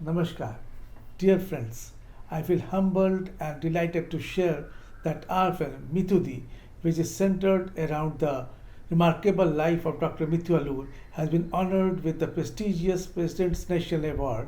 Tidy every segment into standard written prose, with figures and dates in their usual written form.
Namaskar. Dear friends, I feel humbled and delighted to share that our film Mithu, which is centered around the remarkable life of Dr. Mithu, has been honored with the prestigious President's National Award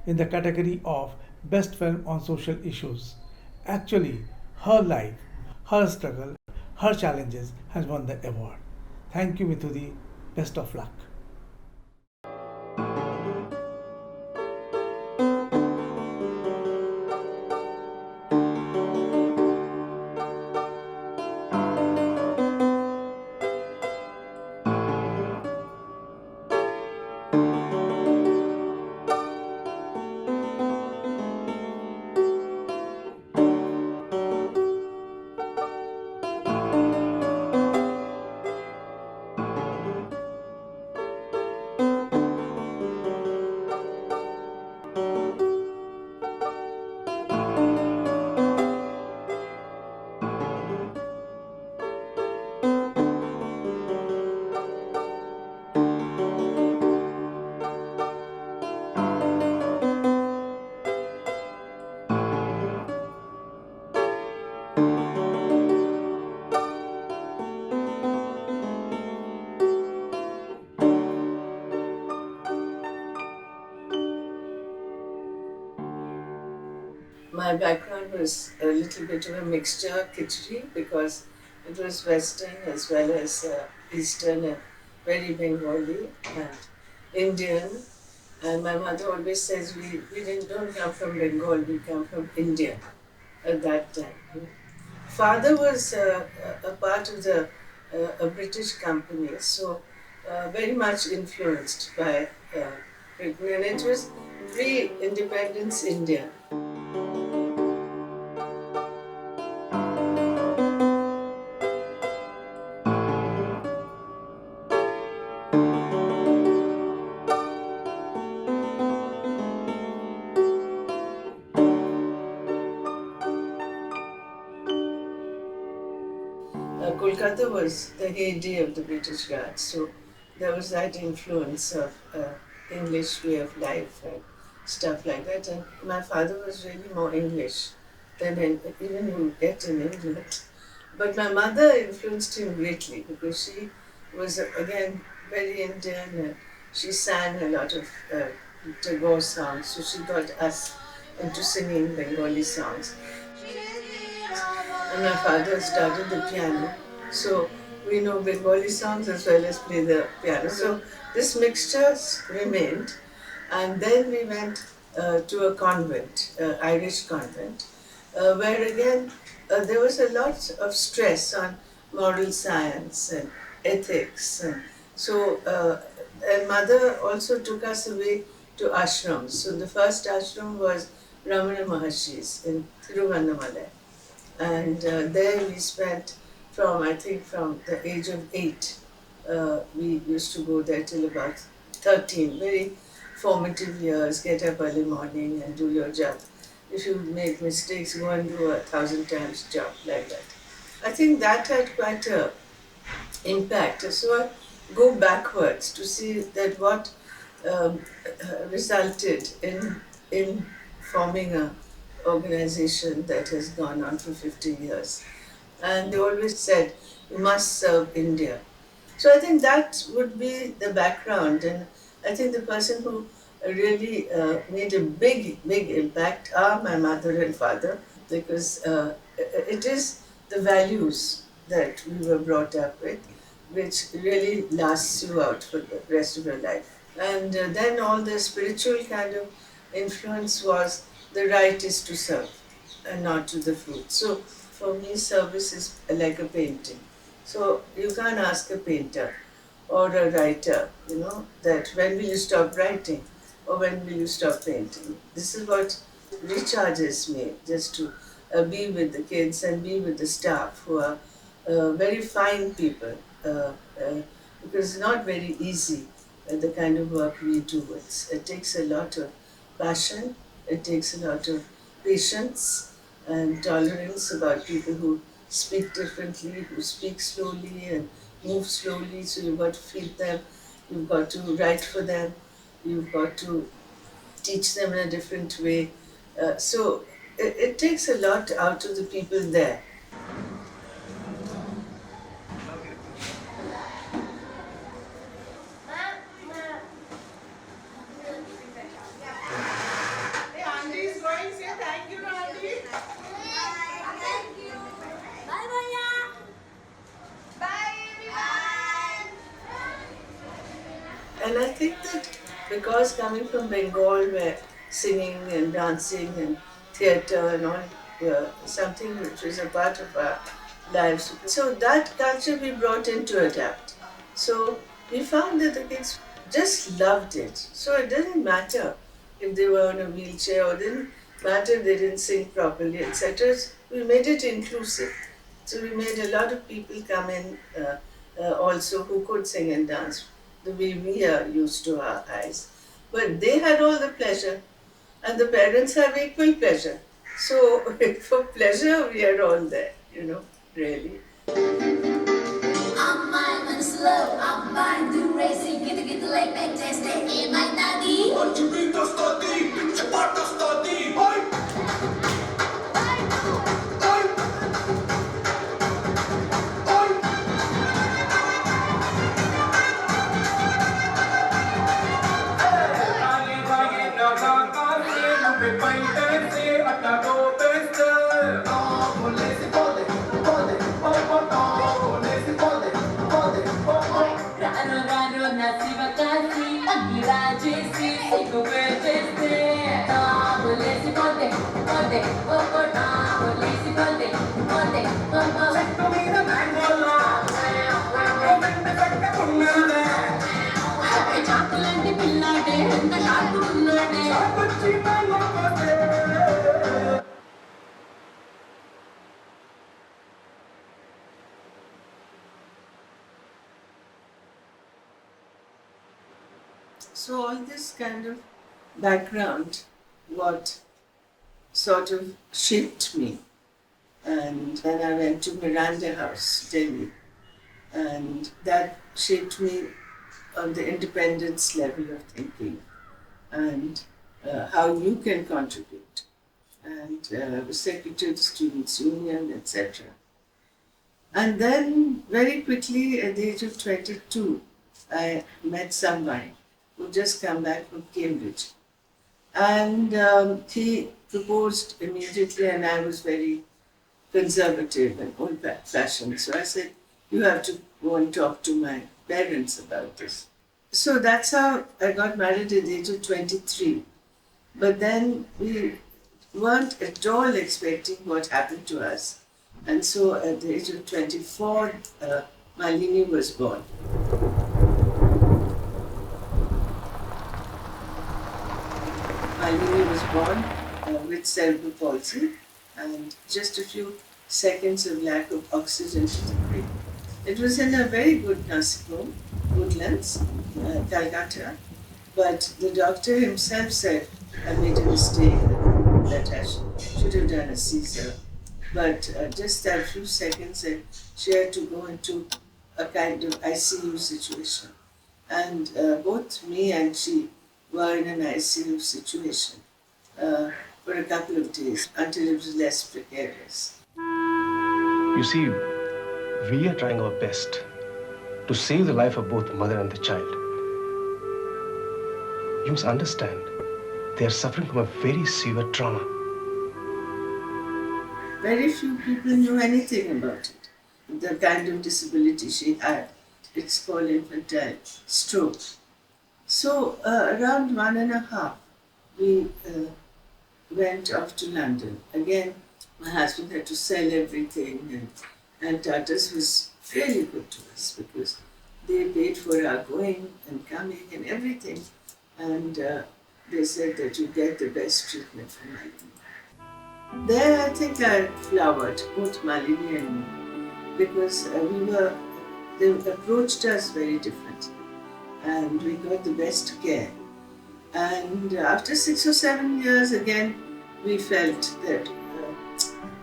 in the category of Best Film on Social Issues. Actually, her life, her struggle, her challenges has won the award. Thank you, Mithu. Best of luck. My background was a little bit of a mixture, khichdi, because it was Western as well as Eastern and very Bengali and Indian. And my mother always says don't come from Bengal, we come from India at that time. Father was a part of a British company, so very much influenced by Britain. And it was pre-independence India. Kolkata was the heyday of the British Raj, so there was that influence of English way of life and stuff like that. And my father was really more English than even you get in England. But my mother influenced him greatly because she was again very Indian and she sang a lot of Tagore songs, so she got us into singing Bengali songs. And my father started the piano. So we know Bengali songs as well as play the piano. So this mixture remained. And then we went to a convent, Irish convent, where again there was a lot of stress on moral science and ethics. And so and mother also took us away to ashrams. So the first ashram was Ramana Maharshi's in Thiruvannamalai. And there we spent from the age of 8, we used to go there till about 13, very formative years, get up early morning and do your job. If you make mistakes, go and do 1,000 times job like that. I think that had quite a impact. So I go backwards to see that what resulted in forming a organization that has gone on for 50 years. And they always said, you must serve India. So I think that would be the background. And I think the person who really made a big impact are my mother and father, because it is the values that we were brought up with, which really lasts you out for the rest of your life. And then all the spiritual kind of influence was the right is to serve and not to the fruit. So for me, service is like a painting. So you can't ask a painter or a writer, that when will you stop writing or when will you stop painting. This is what recharges me, just to be with the kids and be with the staff who are very fine people, because it's not very easy the kind of work we do. It takes a lot of passion, it takes a lot of patience and tolerance about people who speak differently, who speak slowly and move slowly. So you've got to feed them, you've got to write for them, you've got to teach them in a different way. So it takes a lot out of the people there. Hey, Auntie is going. Say thank you to Auntie. Thank you. Bye, Bye. Bye, everyone. And I think that because coming from Bengal, where singing and dancing and theatre and all something which was a part of our lives, so that culture we brought in to adapt. So we found that the kids just loved it. So it didn't matter if they were on a wheelchair or didn't matter if they didn't sing properly, etc. We made it inclusive. So we made a lot of people come in also who could sing and dance the way we are used to our eyes. But they had all the pleasure, and the parents have equal pleasure. So for pleasure, we are all there, really. I'm mine and slow. I'm mine to racing. Get like that. Test it in my daddy. Rano rano nasi vakasi. Agiraji si siko vecheste. Ta bole si pote pote popo ta bole si pote pote popo. Chetumina mangola. చాకులంటి పిల్లాడే ఎంత sharp ఉన్నాడే So all this kind of background, what sort of shaped me. And then I went to Miranda House, Delhi, and that shaped me on the independence level of thinking and how you can contribute. And was secretary of the Students' Union, etc. And then very quickly at the age of 22, I met somebody who just come back from Cambridge. And he proposed immediately, and I was very conservative and old-fashioned. So I said, you have to go and talk to my parents about this. So that's how I got married at the age of 23. But then we weren't at all expecting what happened to us. And so at the age of 24, Malini was born. Malini was born with cerebral palsy and just a few seconds of lack of oxygen to the brain. It was in a very good nursing home, Woodlands, Calcutta, but the doctor himself said I made a mistake, that I should have done a Caesar. But just that few seconds, and she had to go into a kind of ICU situation. And both me and she were in an ICU situation for a couple of days until it was less precarious. You see, we are trying our best to save the life of both the mother and the child. You must understand, they are suffering from a very severe trauma. Very few people knew anything about it. The kind of disability she had. It's called infantile stroke. So around 1.5, we went off to London. Again, my husband had to sell everything, and Tatas was really good to us because they paid for our going and coming and everything. And they said that you get the best treatment for Malini. There, I think I flowered, both Malini and me, because they approached us very differently, and we got the best care. And after 6 or 7 years, again, we felt that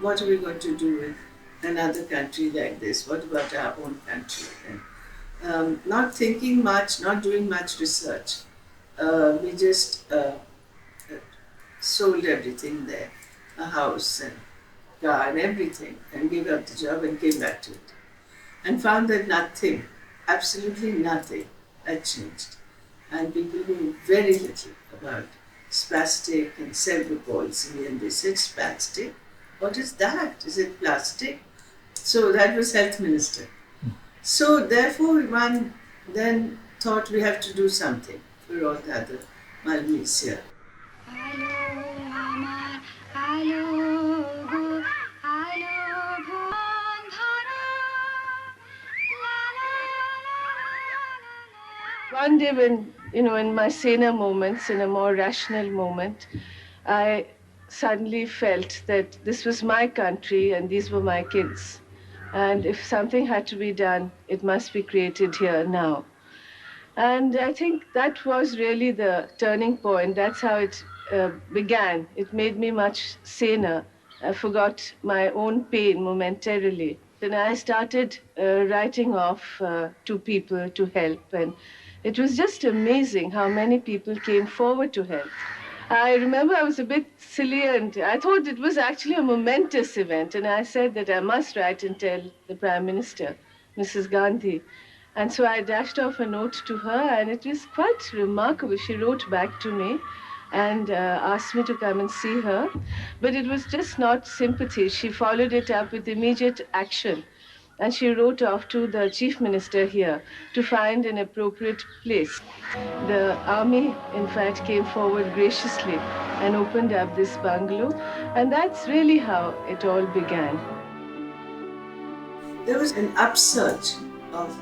what are we going to do with another country like this? What about our own country? And not thinking much, not doing much research, we just sold everything there, a house and car and everything, and gave up the job and came back to it. And found that nothing, absolutely nothing, had changed. And people knew very little about spastic and cerebral palsy, and they said, spastic? What is that? Is it plastic? So that was health minister. So therefore one then thought we have to do something for all the other Malayalis here. One day when, in my saner moments, in a more rational moment, I suddenly felt that this was my country and these were my kids. And if something had to be done, it must be created here now. And I think that was really the turning point. That's how it began. It made me much saner. I forgot my own pain momentarily. Then I started writing off to people to help. And it was just amazing how many people came forward to help. I remember I was a bit silly and I thought it was actually a momentous event. And I said that I must write and tell the Prime Minister, Mrs. Gandhi. And so I dashed off a note to her, and it was quite remarkable. She wrote back to me and asked me to come and see her. But it was just not sympathy. She followed it up with immediate action. And she wrote off to the Chief Minister here to find an appropriate place. The army, in fact, came forward graciously and opened up this bungalow. And that's really how it all began. There was an upsurge of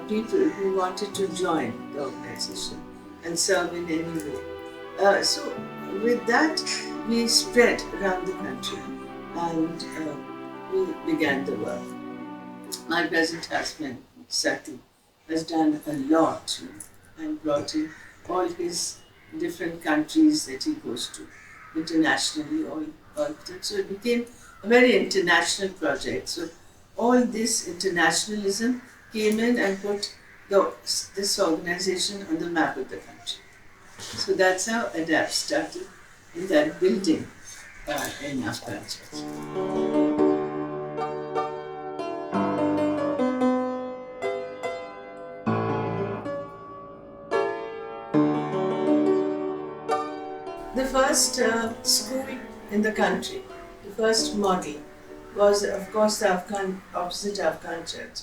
people who wanted to join the organization and serve in any way. So with that, we spread around the country and we began the work. My present husband, Sati, has done a lot and brought in all his different countries that he goes to, internationally, all of them. So it became a very international project. So all this internationalism came in and put this organization on the map of the country. So that's how ADAPT started in that building in our country. The first school in the country, the first model, was of course the opposite Afghan church.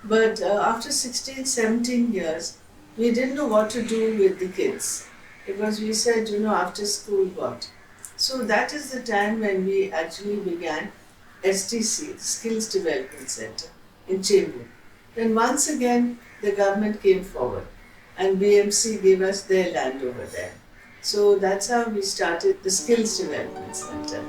But after 16, 17 years, we didn't know what to do with the kids because we said, after school what? So that is the time when we actually began SDC, Skills Development Center, in Chembur. Then once again, the government came forward and BMC gave us their land over there. So that's how we started the Skills Development Center.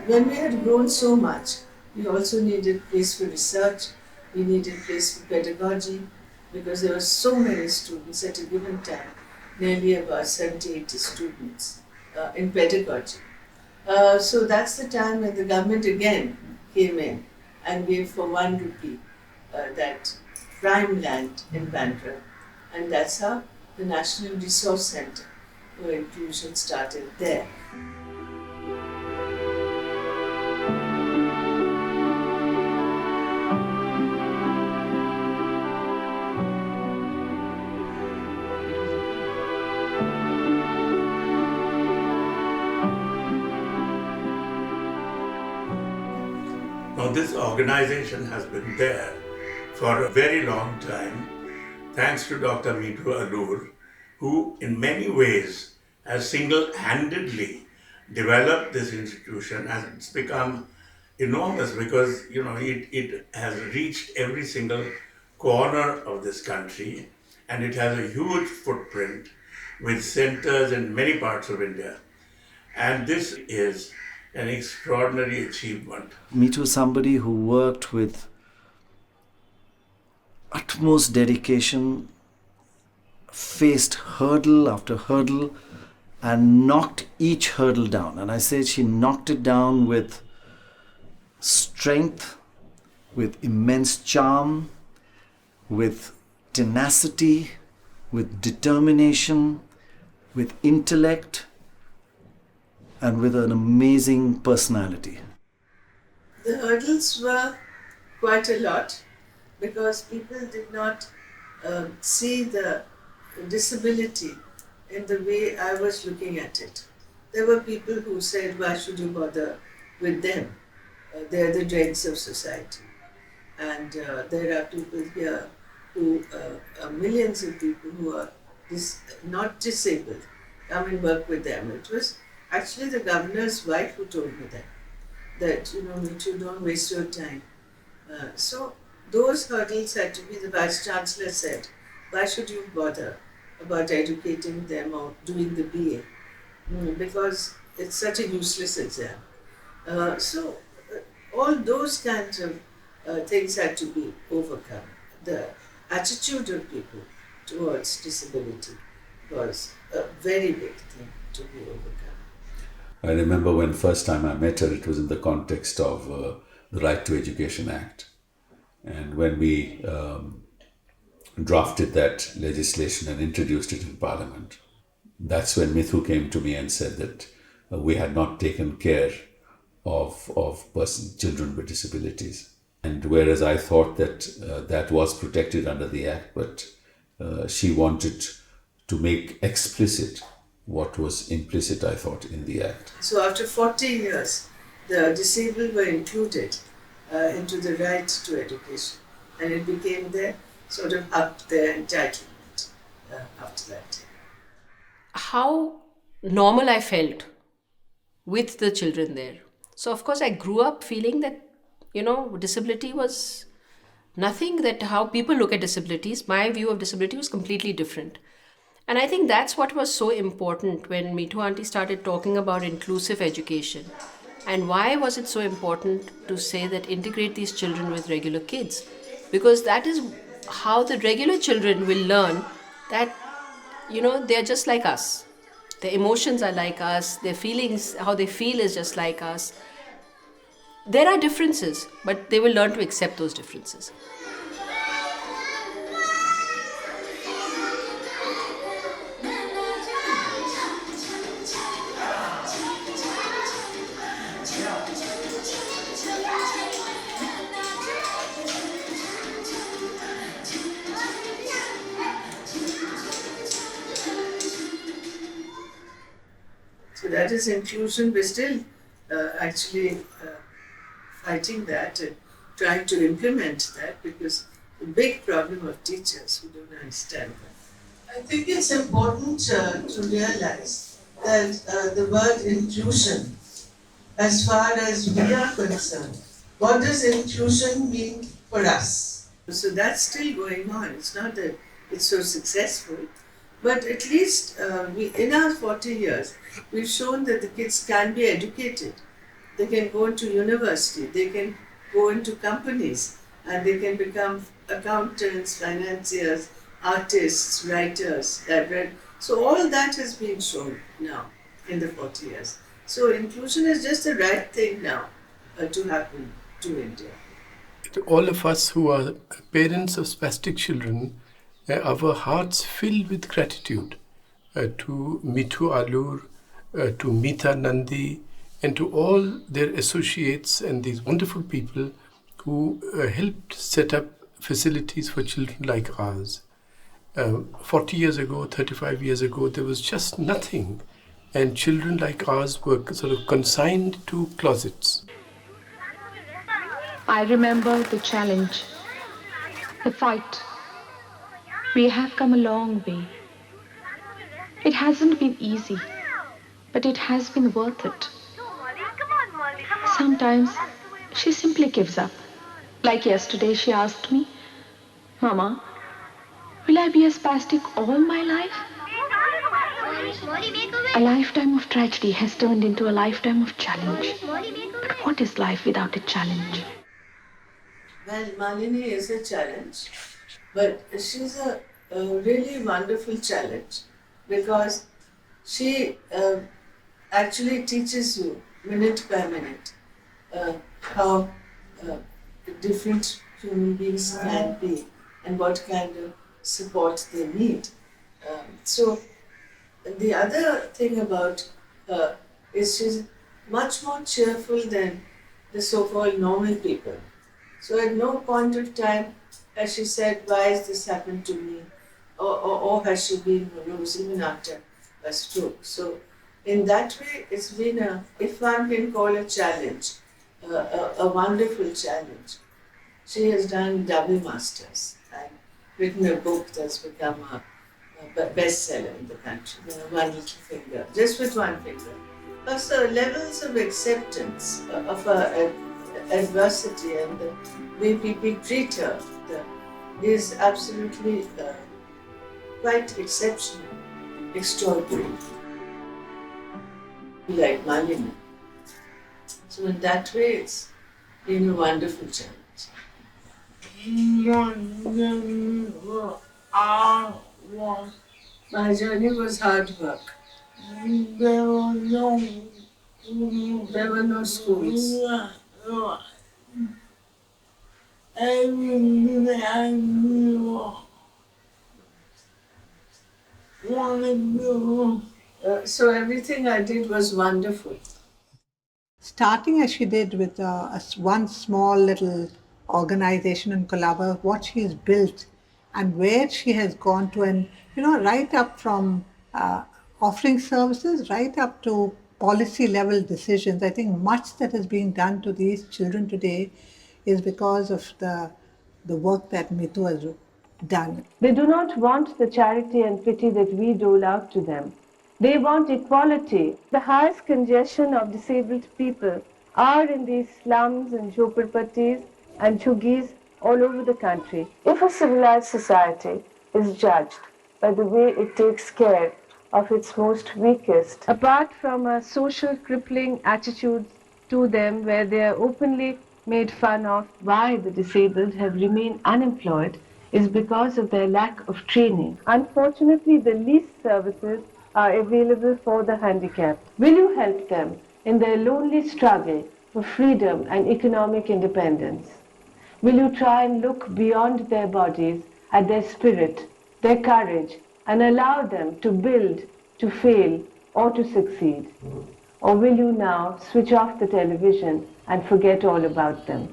When we had grown so much, we also needed place for research, we needed place for pedagogy, because there were so many students at a given time, nearly about 70, 80 students in pedagogy. So that's the time when the government again came in and gave for 1 rupee that prime land in Bandra. And that's how the National Resource Center for Inclusion started there. Now this organization has been there for a very long time, thanks to Dr. Mithu Alur, who in many ways has single-handedly developed this institution, and it's become enormous because it has reached every single corner of this country, and it has a huge footprint with centers in many parts of India. And this is an extraordinary achievement. Mithu is somebody who worked with a utmost dedication, faced hurdle after hurdle, and knocked each hurdle down. And I say she knocked it down with strength, with immense charm, with tenacity, with determination, with intellect, and with an amazing personality. The hurdles were quite a lot because people did not see the disability in the way I was looking at it. There were people who said, why should you bother with them? They're the dregs of society. And there are people here who, millions of people who are not disabled, come and work with them. It was actually the governor's wife who told me that Mithu, don't waste your time. So those hurdles had to be, the Vice Chancellor said, why should you bother about educating them or doing the BA? Because it's such a useless exam. So all those kinds of things had to be overcome. The attitude of people towards disability was a very big thing to be overcome. I remember when first time I met her, it was in the context of the Right to Education Act. And when we drafted that legislation and introduced it in Parliament, that's when Mithu came to me and said that we had not taken care of children with disabilities. And whereas I thought that that was protected under the Act, but she wanted to make explicit what was implicit, I thought, in the Act. So after 40 years, the disabled were included into the right to education, and it became their sort of up their entitlement after that. How normal I felt with the children there. So of course I grew up feeling that, disability was nothing, that how people look at disabilities, my view of disability was completely different. And I think that's what was so important when Mithu Auntie started talking about inclusive education. And why was it so important to say that integrate these children with regular kids? Because that is how the regular children will learn that, they're just like us. Their emotions are like us, their feelings, how they feel is just like us. There are differences, but they will learn to accept those differences. So that is inclusion. We're still actually fighting that and trying to implement that, because the big problem of teachers who don't understand that. I think it's important to realize that the word inclusion, as far as we are concerned, what does inclusion mean for us? So that's still going on. It's not that it's so successful, but at least in our 40 years, we've shown that the kids can be educated. They can go into university, they can go into companies, and they can become accountants, financiers, artists, writers, librarians. So all that has been shown now in the 40 years. So inclusion is just the right thing now to happen to India. To all of us who are parents of spastic children, our hearts fill with gratitude to Mithu Alur, to Meeta Nandi, and to all their associates and these wonderful people who helped set up facilities for children like ours. 40 years ago, 35 years ago, there was just nothing, and children like ours were sort of consigned to closets. I remember the challenge, the fight. We have come a long way. It hasn't been easy, but it has been worth it. Sometimes she simply gives up. Like yesterday, she asked me, Mama, will I be a spastic all my life? A lifetime of tragedy has turned into a lifetime of challenge. But what is life without a challenge? Well, Malini is a challenge, But she's a really wonderful challenge because she actually teaches you minute by minute how uh, different human beings can be and what kind of support they need. So the other thing about her is she's much more cheerful than the so-called normal people. So at no point of time has she said, why has this happened to me? Or has she been morose even after a stroke? So in that way, it's been if one can call a challenge, a wonderful challenge. She has done double masters and written a book that's become a bestseller in the country. One little finger, just with one finger. Also, levels of acceptance of her adversity and the way people treat her is absolutely quite exceptional, extraordinary. Like Malini. So in that way, it's been a wonderful challenge. My journey was hard work. There were no schools. So everything I did was wonderful. Starting as she did with one small little organization in Colaba, what she has built and where she has gone to, and right up from offering services right up to policy level decisions. I think much that is being done to these children today is because of the work that Mithu has done. They do not want the charity and pity that we dole out to them. They want equality. The highest congestion of disabled people are in these slums and jhopparpattis and jhuggies all over the country. If a civilized society is judged by the way it takes care of its most weakest, apart from a social crippling attitude to them where they are openly made fun of, why the disabled have remained unemployed is because of their lack of training. Unfortunately, the least services are available for the handicapped. Will you help them in their lonely struggle for freedom and economic independence? Will you try and look beyond their bodies at their spirit, their courage, and allow them to build, to fail, or to succeed? Or will you now switch off the television and forget all about them?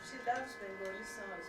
She loves Bengali songs.